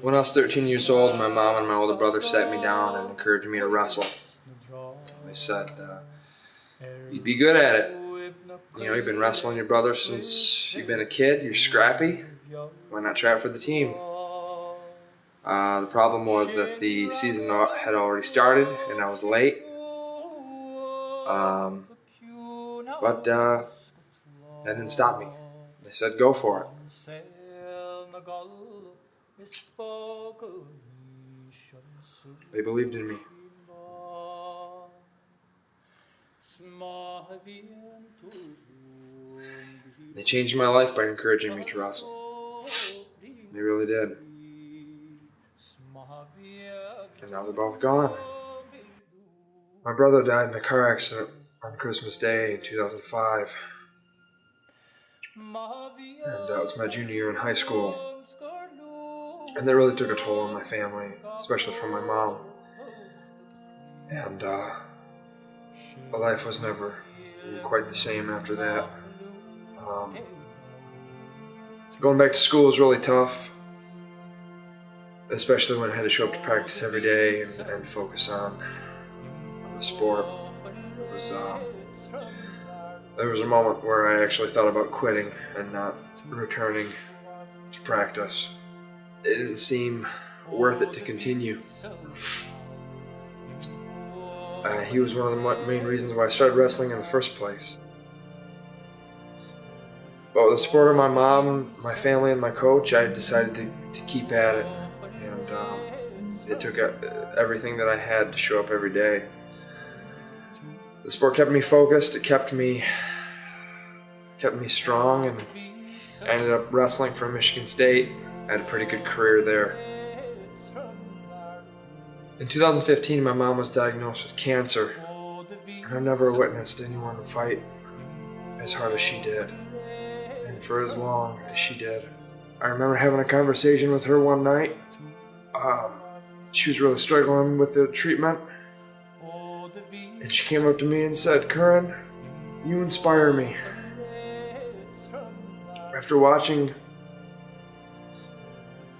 When I was 13 years old, my mom and my older brother sat me down and encouraged me to wrestle. They said, you'd be good at it. You know, you've been wrestling your brother since you've been a kid. You're scrappy. Why not try it for the team? The problem was that the season had already started and I was late. But that didn't stop me. They said, go for it. They believed in me. They changed my life by encouraging me to wrestle. They really did. And now they're both gone. My brother died in a car accident on Christmas Day in 2005. And that was my junior year in high school. And that really took a toll on my family, especially from my mom. And life was never quite the same after that. Going back to school was really tough, especially when I had to show up to practice every day and focus on the sport. There was a moment where I actually thought about quitting and not returning to practice. It didn't seem worth it to continue. He was one of the main reasons why I started wrestling in the first place. But with the support of my mom, my family, and my coach, I decided to keep at it. And it took everything that I had to show up every day. The sport kept me focused, it kept me strong, and I ended up wrestling for Michigan State. I had a pretty good career there. In 2015, my mom was diagnosed with cancer, and I've never witnessed anyone fight as hard as she did, and for as long as she did. I remember having a conversation with her one night. She was really struggling with the treatment, and she came up to me and said, "Curran, you inspire me. After watching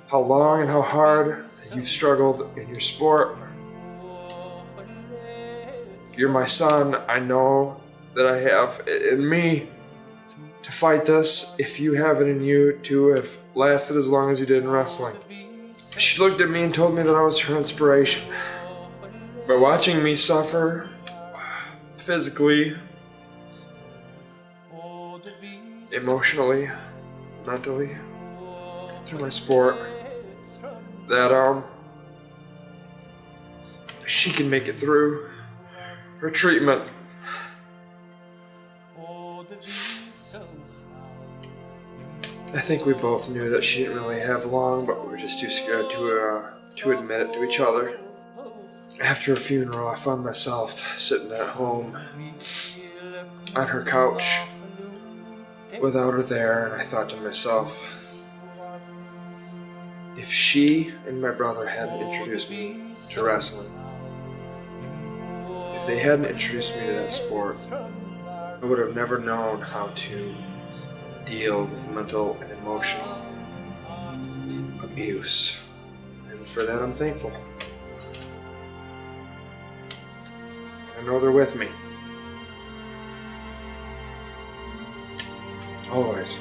how long and how hard you've struggled in your sport, you're my son. I know that I have it in me to fight this if you have it in you to have lasted as long as you did in wrestling." She looked at me and told me that I was her inspiration. By watching me suffer physically, emotionally, mentally, through my sport, that she can make it through her treatment. I think we both knew that she didn't really have long, but we were just too scared to admit it to each other. After her funeral, I found myself sitting at home on her couch without her there, and I thought to myself, if she and my brother hadn't introduced me to wrestling, if they hadn't introduced me to that sport, I would have never known how to deal with mental and emotional abuse. And for that, I'm thankful. I know they're with me. Always.